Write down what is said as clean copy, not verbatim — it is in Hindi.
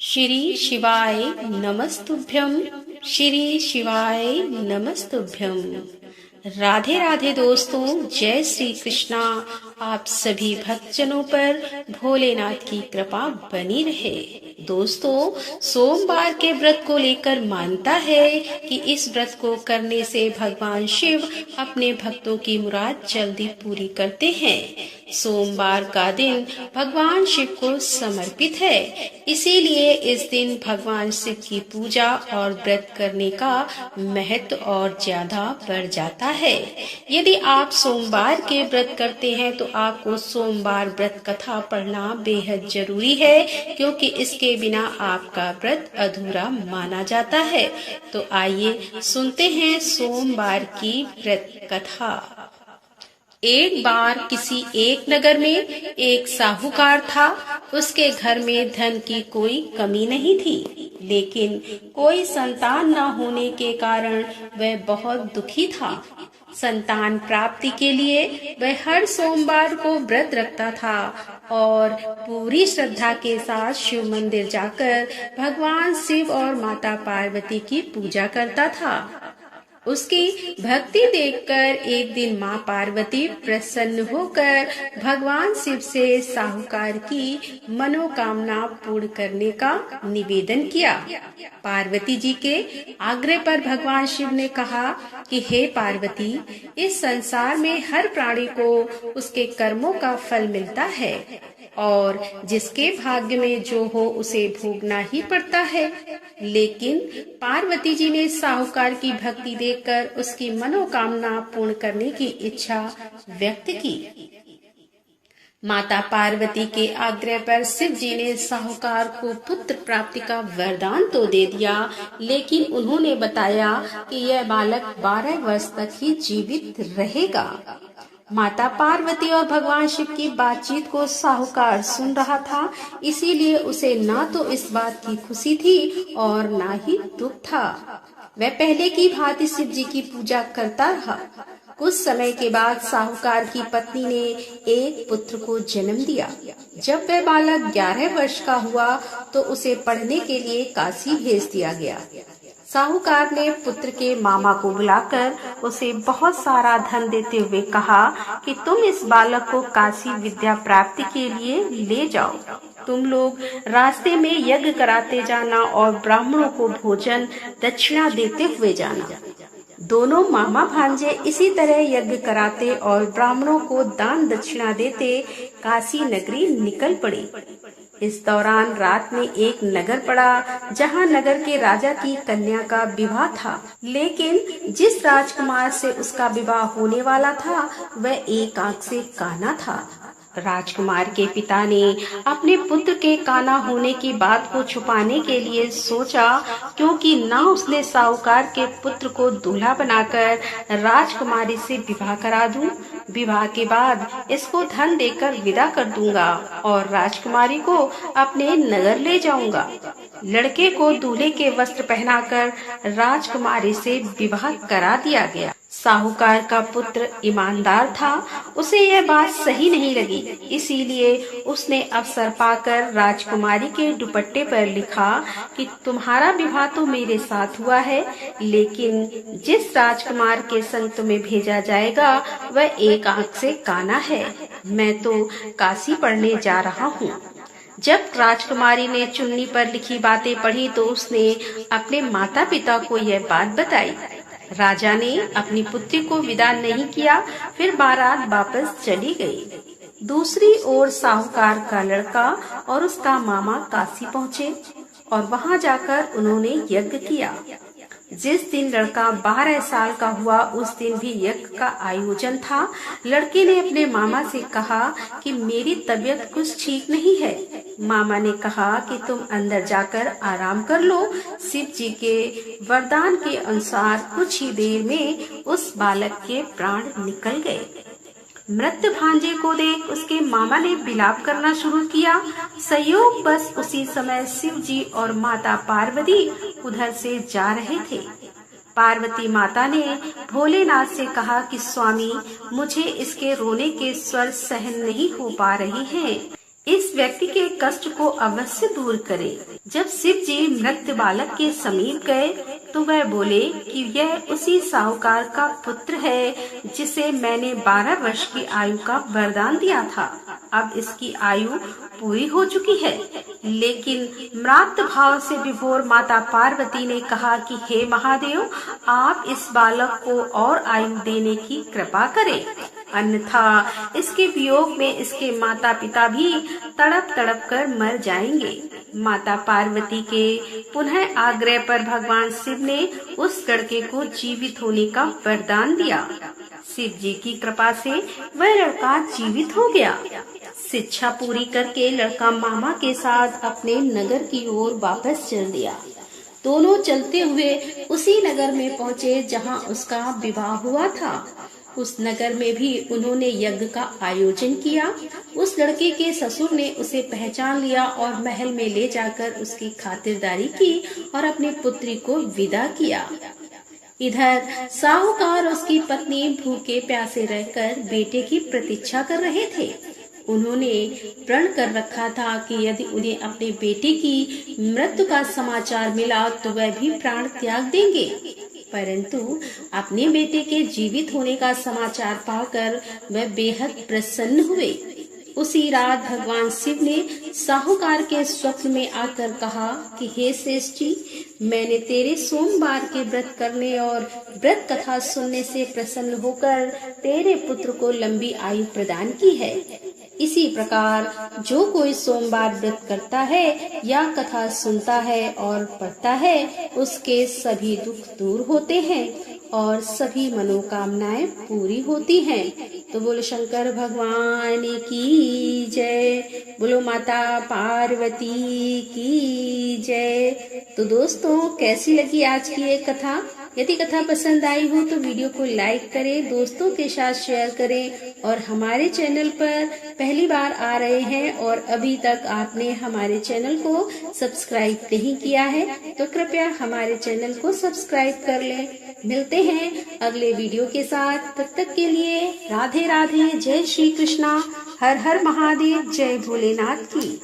श्री शिवाय नमस्तुभ्यं। श्री शिवाय नमस्तुभ्यं। राधे राधे दोस्तों, जय श्री कृष्णा। आप सभी भक्तजनों पर भोलेनाथ की कृपा बनी रहे। दोस्तों, सोमवार के व्रत को लेकर मानता है कि इस व्रत को करने से भगवान शिव अपने भक्तों की मुराद जल्दी पूरी करते हैं। सोमवार का दिन भगवान शिव को समर्पित है, इसीलिए इस दिन भगवान शिव की पूजा और व्रत करने का महत्व और ज्यादा बढ़ जाता है। यदि आप सोमवार के व्रत करते हैं तो आपको सोमवार व्रत कथा पढ़ना बेहद जरूरी है, क्योंकि इसके बिना आपका व्रत अधूरा माना जाता है। तो आइए सुनते हैं सोमवार की व्रत कथा। एक बार किसी एक नगर में एक साहूकार था। उसके घर में धन की कोई कमी नहीं थी, लेकिन कोई संतान न होने के कारण वह बहुत दुखी था। संतान प्राप्ति के लिए वह हर सोमवार को व्रत रखता था और पूरी श्रद्धा के साथ शिव मंदिर जाकर भगवान शिव और माता पार्वती की पूजा करता था। उसकी भक्ति देखकर एक दिन माँ पार्वती प्रसन्न होकर भगवान शिव से साहूकार की मनोकामना पूर्ण करने का निवेदन किया। पार्वती जी के आग्रह पर भगवान शिव ने कहा कि हे पार्वती, इस संसार में हर प्राणी को उसके कर्मों का फल मिलता है और जिसके भाग्य में जो हो उसे भोगना ही पड़ता है। लेकिन पार्वती जी ने साहूकार की भक्ति देखकर उसकी मनोकामना पूर्ण करने की इच्छा व्यक्त की। माता पार्वती के आग्रह पर शिव जी ने साहूकार को पुत्र प्राप्ति का वरदान तो दे दिया, लेकिन उन्होंने बताया कि यह बालक 12 वर्ष तक ही जीवित रहेगा। माता पार्वती और भगवान शिव की बातचीत को साहूकार सुन रहा था, इसीलिए उसे ना तो इस बात की खुशी थी और ना ही दुख था। वह पहले की भांति शिव जी की पूजा करता रहा। कुछ समय के बाद साहूकार की पत्नी ने एक पुत्र को जन्म दिया। जब वह बालक 11 वर्ष का हुआ तो उसे पढ़ने के लिए काशी भेज दिया गया। साहूकार ने पुत्र के मामा को बुलाकर उसे बहुत सारा धन देते हुए कहा कि तुम इस बालक को काशी विद्या प्राप्ति के लिए ले जाओ। तुम लोग रास्ते में यज्ञ कराते जाना और ब्राह्मणों को भोजन दक्षिणा देते हुए जाना। दोनों मामा भांजे इसी तरह यज्ञ कराते और ब्राह्मणों को दान दक्षिणा देते काशी नगरी निकल पड़ी। इस दौरान रात में एक नगर पड़ा, जहां नगर के राजा की कन्या का विवाह था। लेकिन जिस राजकुमार से उसका विवाह होने वाला था वह एक आंख से काना था। राजकुमार के पिता ने अपने पुत्र के काना होने की बात को छुपाने के लिए सोचा, क्योंकि ना उसने साहूकार के पुत्र को दूल्हा बनाकर राजकुमारी से विवाह करा दूं, विवाह के बाद इसको धन देकर विदा कर दूंगा और राजकुमारी को अपने नगर ले जाऊंगा। लड़के को दूल्हे के वस्त्र पहनाकर राजकुमारी से विवाह करा दिया गया। साहूकार का पुत्र ईमानदार था, उसे यह बात सही नहीं लगी, इसीलिए उसने अवसर पाकर राजकुमारी के दुपट्टे पर लिखा कि तुम्हारा विवाह तो मेरे साथ हुआ है, लेकिन जिस राजकुमार के संग तुम्हें भेजा जाएगा वह एक आंख से काना है। मैं तो काशी पढ़ने जा रहा हूँ। जब राजकुमारी ने चुन्नी पर लिखी बातें पढ़ी तो उसने अपने माता पिता को यह बात बताई। राजा ने अपनी पुत्री को विदा नहीं किया, फिर बारात वापस चली गई। दूसरी ओर साहूकार का लड़का और उसका मामा काशी पहुँचे और वहां जाकर उन्होंने यज्ञ किया। जिस दिन लड़का 12 साल का हुआ उस दिन भी यज्ञ का आयोजन था। लड़के ने अपने मामा से कहा कि मेरी तबीयत कुछ ठीक नहीं है। मामा ने कहा कि तुम अंदर जाकर आराम कर लो। शिव जी के वरदान के अनुसार कुछ ही देर में उस बालक के प्राण निकल गए। मृत भांजे को देख उसके मामा ने विलाप करना शुरू किया। संयोग बस उसी समय शिव जी और माता पार्वती उधर से जा रहे थे। पार्वती माता ने भोलेनाथ से कहा कि स्वामी, मुझे इसके रोने के स्वर सहन नहीं हो पा रहे हैं। इस व्यक्ति के कष्ट को अवश्य दूर करे। जब शिव जी मृत बालक के समीप गए तो वह बोले कि यह उसी साहूकार का पुत्र है जिसे मैंने 12 वर्ष की आयु का वरदान दिया था। अब इसकी आयु पूरी हो चुकी है। लेकिन म्रात भाव से विभोर माता पार्वती ने कहा कि हे महादेव, आप इस बालक को और आयु देने की कृपा करें, अन्यथा इसके वियोग में इसके माता पिता भी तड़प तड़प कर मर जाएंगे। माता पार्वती के पुनः आग्रह पर भगवान शिव ने उस लड़के को जीवित होने का वरदान दिया। शिव जी की कृपा से वह लड़का जीवित हो गया। शिक्षा पूरी करके लड़का मामा के साथ अपने नगर की ओर वापस चल दिया। दोनों चलते हुए उसी नगर में पहुँचे जहाँ उसका विवाह हुआ था। उस नगर में भी उन्होंने यज्ञ का आयोजन किया। उस लड़के के ससुर ने उसे पहचान लिया और महल में ले जाकर उसकी खातिरदारी की और अपनी पुत्री को विदा किया। इधर साहूकार और उसकी पत्नी भूखे प्यासे रहकर बेटे की प्रतीक्षा कर रहे थे। उन्होंने प्रण कर रखा था कि यदि उन्हें अपने बेटे की मृत्यु का समाचार मिला तो वह भी प्राण त्याग देंगे। परंतु अपने बेटे के जीवित होने का समाचार पाकर वह बेहद प्रसन्न हुए। उसी रात भगवान शिव ने साहूकार के स्वप्न में आकर कहा कि हे श्रेष्ठ जी, मैंने तेरे सोमवार के व्रत करने और व्रत कथा सुनने से प्रसन्न होकर तेरे पुत्र को लंबी आयु प्रदान की है। इसी प्रकार जो कोई सोमवार व्रत करता है या कथा सुनता है और पढ़ता है, उसके सभी दुख दूर होते हैं और सभी मनोकामनाएं पूरी होती हैं। तो बोलो शंकर भगवान की जय, बोलो माता पार्वती की जय। तो दोस्तों, कैसी लगी आज की ये कथा? यदि कथा पसंद आई हो तो वीडियो को लाइक करें, दोस्तों के साथ शेयर करें और हमारे चैनल पर पहली बार आ रहे हैं और अभी तक आपने हमारे चैनल को सब्सक्राइब नहीं किया है तो कृपया हमारे चैनल को सब्सक्राइब कर लें। मिलते हैं अगले वीडियो के साथ। तब तक के लिए राधे राधे, जय श्री कृष्णा, हर हर महादेव, जय भोलेनाथ की।